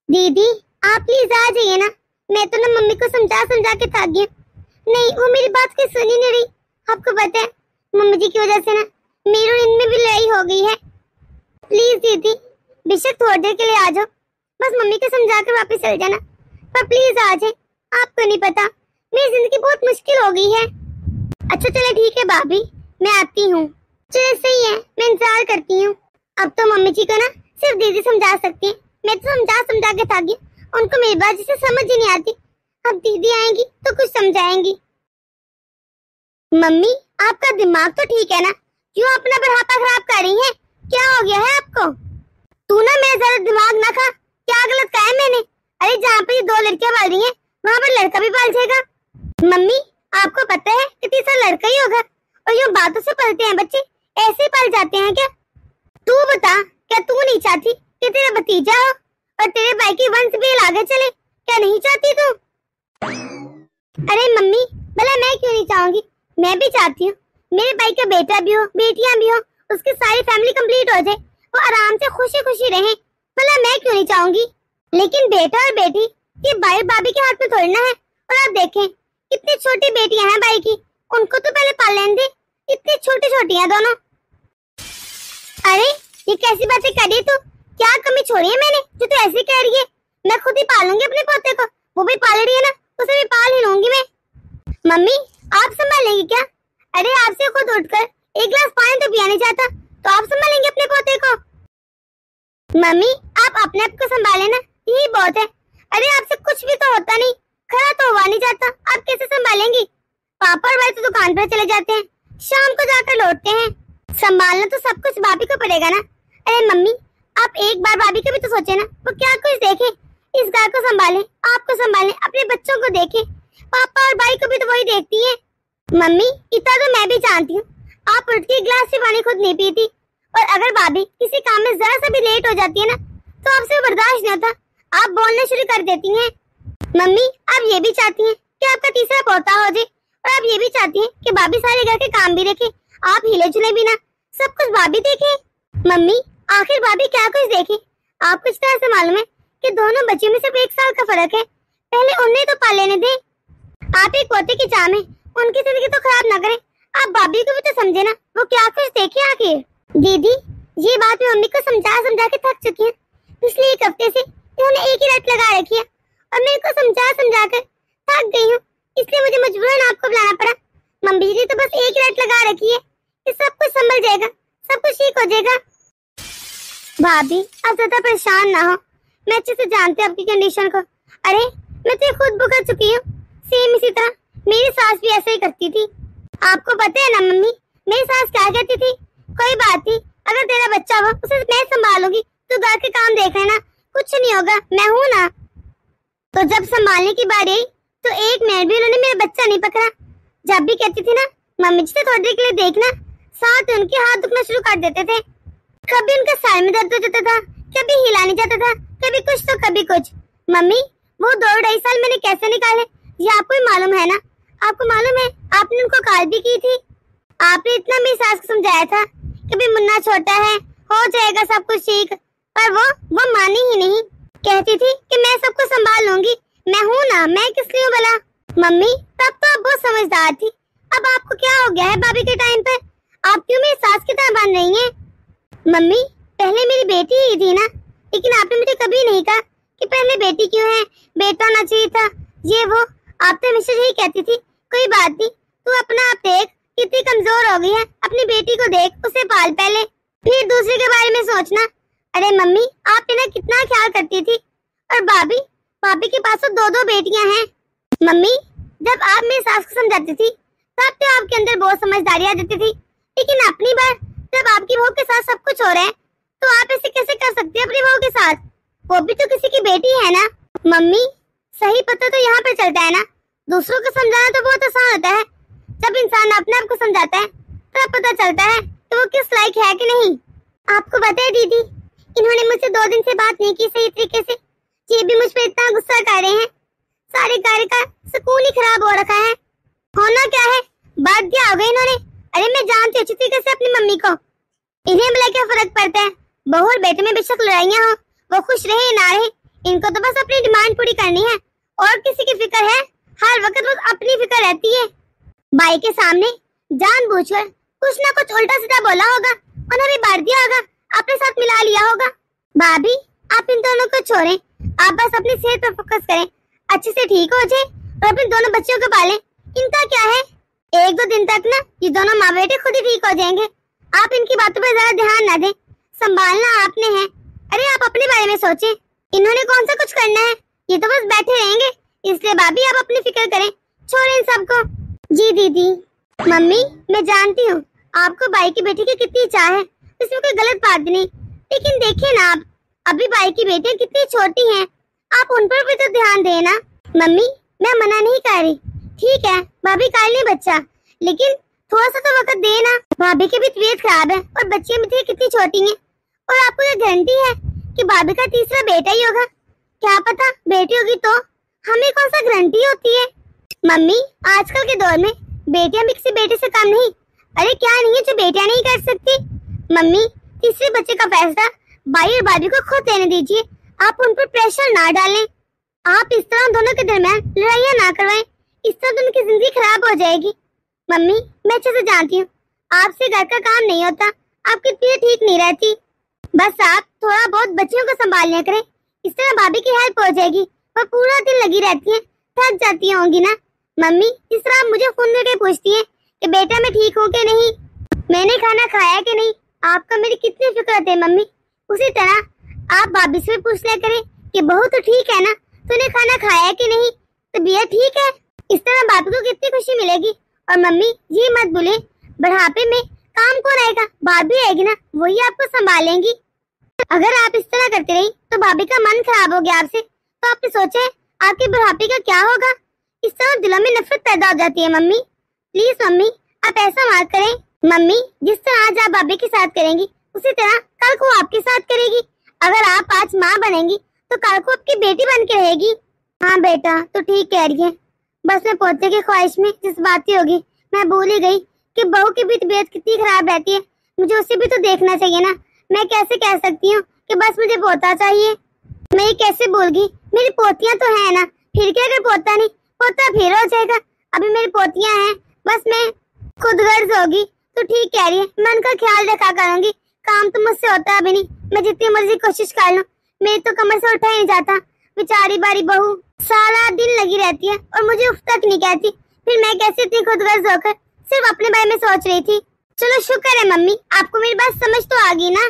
दीदी आप प्लीज आ जाइए ना, मैं तो ना मम्मी को समझा समझा के थक गई। नहीं, वो मेरी बात कोई सुन ही नहीं रही। आपको पता है मम्मी जी की वजह से ना मेरी और इनमें भी लड़ाई हो गई है। प्लीज दीदी, बेशक थोड़ी देर के लिए आ जाओ, बस मम्मी को समझा कर वापस चल जाना, पर प्लीज आ जाए। आपको नहीं पता मेरी जिंदगी बहुत मुश्किल हो गई है। अच्छा चले ठीक है भाभी, मैं आती हूँ। चलो सही है, मैं इंतजार करती हूँ। अब तो मम्मी जी को ना सिर्फ दीदी समझा सकती है, मैं तो समझा समझा के थक गई, उनको मेरी बात जिसे समझ ही नहीं आती। अब दीदी आएंगी तो कुछ समझाएंगी। मम्मी आपका दिमाग तो ठीक है ना, क्यों अपना बुढ़ापा खराब कर रही है? क्या हो गया है आपको? तू ना मेरा ज्यादा दिमाग ना खा, क्या गलत कहा है मैंने? अरे जहाँ पे ये दो लड़कियां पाल रही हैं वहाँ पर लड़का भी पाल जाएगा। मम्मी आपको पता है कि तीसरा लड़का ही होगा, और जो बातों से पलते हैं बच्चे ऐसे ही पल जाते हैं क्या? तू बता, क्या तू नहीं चाहती कि तेरा भतीजा हो और तेरे भाई की वंश भी आगे चले? क्या नहीं चाहती तू? अरे मम्मी भला मैं क्यों नहीं चाहूंगी, मैं भी चाहती हूँ मेरे भाई का बेटा भी हो, बेटियां भी हो, उसकी सारी फैमिली कंप्लीट हो जाए, वो आराम से खुशी खुशी रहे। भला मैं क्यों नहीं चाहूंगी? लेकिन बेटा और बेटी ये भाई भाभी के हाथ में थोड़ी ना है। और आप देखें कितनी छोटी बेटियां हैं भाई की, उनको तो पहले पाल लेने दे, इतनी छोटी छोटी हैं दोनों। अरे ये कैसी बातें कर रही तू? क्या कमी छोड़ी है मैंने जो तू ऐसी कह रही है? मैं खुद ही पालूंगी अपने पोते को, वो भी पाल रही है ना, उसे भी पाल ही लूंगी मैं। मम्मी आप संभालेंगी क्या? अरे आपसे खुद उठकर एक गिलास पानी तो पिया नहीं जाता, तो आप संभालेंगे अपने पोते को? मम्मी आप अपने आप को संभाले ना, यही बहुत है। अरे आपसे कुछ भी तो होता नहीं, खड़ा तो हुआ नहीं जाता, आप कैसे संभालेंगी? पापा और भाई तो दुकान पर चले जाते हैं, शाम को जाकर लौटते हैं, संभालना तो सब कुछ भाभी को पड़ेगा ना। अरे मम्मी आप एक बार भाभी को भी तो सोचे ना, वो क्या कुछ देखे, इस घर को संभाले, आपको संभाले, अपने बच्चों को देखे, पापा और भाई को भी तो वही देखती है। मम्मी इतना तो मैं भी जानती हूँ, आप उठ के गिलास से पानी खुद नहीं पीती, और अगर भाभी किसी काम में जरा सा भी लेट हो जाती है ना तो आपसे बर्दाश्त नहीं होता, आप बोलना शुरू कर देती हैं। मम्मी आप ये भी चाहती हैं कि आपका तीसरा पोता हो जाए, और आप ये भी चाहती हैं कि भाभी सारे घर के काम भी देखे, आप हिले जुले भी ना, सब कुछ भाभी देखे। मम्मी आखिर भाभी क्या कुछ देखे? आप कुछ तरह से मालूम है कि दोनों बच्चियों में सिर्फ 1 साल का फर्क है, पहले उन्हें तो पाल लेने दें। आप एक पोते की चाह में उनकी जिंदगी तो खराब ना करें, आप भाभी को भी तो समझे ना, वो क्या कुछ देखे आखिर। दीदी ये बात मैं मम्मी को समझा समझा के थक चुकी हूँ, पिछले 1 हफ्ते से इन्होंने एक ही रट लगा रखी है, और मैं इनको समझा समझा कर थक गई हूँ, इसलिए मुझे मजबूरन आपको बुलाना पड़ा। मम्मी जी तो बस एक रट लगा रखी है कि सब कुछ संभल जाएगा, सब कुछ ठीक हो जाएगा। भाभी आप ज्यादा परेशान ना हो, मैं अच्छे से जानती हूँ आपकी कंडीशन को। अरे मैं तो खुद भुगत चुकी हूँ, सेम इसी तरह मेरी सास भी ऐसे ही करती थी। आपको पता है ना मम्मी मेरी सास क्या कहती थी? कोई बात नहीं, अगर तेरा बच्चा हो उसे मैं संभालूंगी, तू घर के काम देख लेना, कुछ नहीं होगा, मैं हूँ ना। तो जब संभालने की बारी आई तो 1 मिनट भी उन्होंने मेरा बच्चा नहीं पकड़ा। जब भी कहती थी ना मम्मी जी से थोड़ी देर के लिए देखना, साथ उनके हाथ दुखना शुरू कर देते थे, कभी उनका सर में दर्द हो जाता था, कभी हिला नहीं जाता था, कभी कुछ तो कभी कुछ। मम्मी वो 2-2.5 साल मैंने कैसे निकाले ये आपको ही मालूम है ना? आपको मालूम है आपने उनको कॉल भी की थी, आपने इतना मेरी सास को समझाया था कि भी मुन्ना छोटा है, हो जाएगा सब कुछ ठीक, पर वो मानी ही नहीं, कहती थी कि मैं सबको संभाल लूंगी, मैं हूँ ना, मैं किस लिए भला? मम्मी तब तो आप बहुत समझदार थी, अब आपको क्या हो गया है भाभी के टाइम पे? आप क्यों मेरी सास की तरह बन रही हैं? मम्मी पहले मेरी बेटी ही थी ना, लेकिन आपने मुझे कभी नहीं कहा कि पहले बेटी क्यों है, बेटा होना चाहिए था, ये वो। आप तो हमेशा यही कहती थी कोई बात नहीं, तू अपना आप देख, कितनी कमजोर हो गई है, अपनी बेटी को देख, उसे पाल पहले, फिर दूसरे के बारे में सोचना। अरे मम्मी आप ना कितना ख्याल करती थी, और भाभी के पास तो 2-2 बेटियां हैं। मम्मी जब आप मेरी सास को समझाती थी तब तो आपके अंदर बहुत समझदारी आ जाती थी, लेकिन अपनी बार जब आपकी बहू के साथ सब कुछ हो रहा है तो आप ऐसे कैसे कर सकते हैं अपनी बहू के साथ? वो भी तो किसी की बेटी है ना। मम्मी सही पता तो यहाँ पे चलता है ना, दूसरों को समझाना तो बहुत आसान होता है, जब इंसान अपने आप को समझाता है तब पता चलता है कि वो किस लायक है कि नहीं। आपको पता है दीदी इन्होंने मुझसे 2 दिन से बात नहीं की सही तरीके से, ये भी मुझ पे इतना गुस्सा कर रहे हैं, सारे कार्य का सुकून ही खराब हो रखा है। होना क्या है, बात दिया हो गई इन्होंने। अरे मैं जानती अच्छी तरीके से अपनी मम्मी को, इन्हें भला क्या फर्क पड़ता है, बहू और बेटे में बेशक लड़ाइयाँ हो, वो खुश रहे ना रहे, इनको तो बस अपनी डिमांड पूरी करनी है और किसी की फिक्र है? हर वक्त बस अपनी फिक्र रहती है। भाई के सामने जानबूझकर कुछ ना कुछ उल्टा सीधा बोला होगा, उन्हें भी बांट दिया होगा, अपने साथ मिला लिया होगा। भाभी आप इन दोनों को छोड़ें, आप बस अपनी सेहत पर फोकस करें, अच्छे से ठीक हो जाए और अपने दोनों बच्चों को पालें। इनका क्या है, 1-2 दिन तक ना ये दोनों माँ बेटे खुद ही ठीक हो जाएंगे। आप इनकी बातों पर ज्यादा ध्यान न दें, संभालना आपने है। अरे आप अपने बारे में सोचें, इन्होंने कौन सा कुछ करना है, ये तो बस बैठे रहेंगे। इसलिए भाभी आप अपनी फिक्र करें, छोड़ें इन सबको। जी दीदी। मम्मी मैं जानती हूँ आपको भाई की बेटी की कितनी चाह है, इसमें कोई गलत बात नहीं, लेकिन देखिए ना आप अभी भाई की बेटियां कितनी छोटी हैं, आप उन पर भी तो ध्यान देना। मम्मी मैं मना नहीं कर रही, ठीक है भाभी काल नहीं बच्चा, लेकिन थोड़ा सा तो वक्त देना। भाभी की भी तबीयत खराब है और बच्चियां भी कितनी छोटी हैं, और आपको ये गारंटी है कि भाभी का तीसरा बेटा ही होगा? क्या पता बेटी होगी तो, हमें कौन सा गारंटी होती है? मम्मी आजकल के दौर में बेटियां भी किसी बेटे से कम नहीं। अरे क्या नहीं है जो बेटियां नहीं कर सकती? मम्मी तीसरे बच्चे का फैसला भाई और भाभी को खुद लेने दीजिए, आप उन पर प्रेशर ना डालें। आप इस तरह दोनों के दरमियान लड़ाइयाँ ना करवाएं, इस तरह तो उनकी जिंदगी खराब हो जाएगी। मम्मी मैं अच्छे से जानती हूँ आपसे घर का काम नहीं होता, आपकी तबीयत ठीक नहीं रहती, बस आप थोड़ा बहुत बच्चियों को संभाल लिया करें, इस तरह भाभी की हेल्प हो जाएगी। वो पूरा दिन लगी रहती है, थक जाती होंगी ना। मम्मी जिस तरह आप मुझे फोन करके पूछती हैं कि बेटा मैं ठीक हूँ कि नहीं, मैंने खाना खाया कि नहीं, आपका मेरी कितनी फिक्र होती है मम्मी, उसी तरह आप भाभी से भी पूछ लिया करें कि बहू तो ठीक है ना, तूने खाना खाया कि नहीं, तबीयत ठीक है। इस तरह भाभी को कितनी खुशी मिलेगी। और मम्मी ये मत भूले बुढ़ापे में काम कौन आएगा, भाभी आएगी ना, वही आपको संभालेंगी। अगर आप इस तरह करते रही तो भाभी का मन खराब हो गया आपसे, तो आपने सोचा है आपके बुढ़ापे का क्या होगा? इस तरह दिलों में नफरत पैदा हो जाती है। मम्मी प्लीज मम्मी आप ऐसा मत करें। मम्मी जिस तरह आज आप भाभी के साथ करेंगी उसी तरह कल को आपके साथ करेगी। अगर आप आज माँ बनेंगी तो कल को आपकी बेटी बन के रहेगी। हाँ बेटा तो ठीक कह रही है, बस मैं पोते की ख्वाहिश में जज्बाती होगी, मैं भूल ही गई कि बहू की भी तबीयत कितनी खराब रहती है, मुझे उसे भी तो देखना चाहिए ना। मैं कैसे कह सकती हूँ कि बस मुझे पोता चाहिए, मैं ये कैसे भूल गई? मेरी पोतियां तो है ना, फिर क्या अगर पोता नहीं, पोता फिर हो जाएगा। अभी मेरी पोतियां हैं, बस मैं खुद गर्ज होगी। तो ठीक कह रही है, मैं उनका ख्याल रखा करूंगी। काम तो मुझसे होता अभी नहीं, मैं जितनी मर्जी कोशिश कर लूं, मेरी तो कमर से उठा ही नहीं जाता। बेचारी बारी बहू सारा दिन लगी रहती है और मुझे उफ तक नहीं कहती, फिर मैं कैसे इतनी खुदगर्ज होकर सिर्फ अपने बारे में सोच रही थी। चलो शुक्र है मम्मी आपको मेरी बात समझ तो आ गई ना।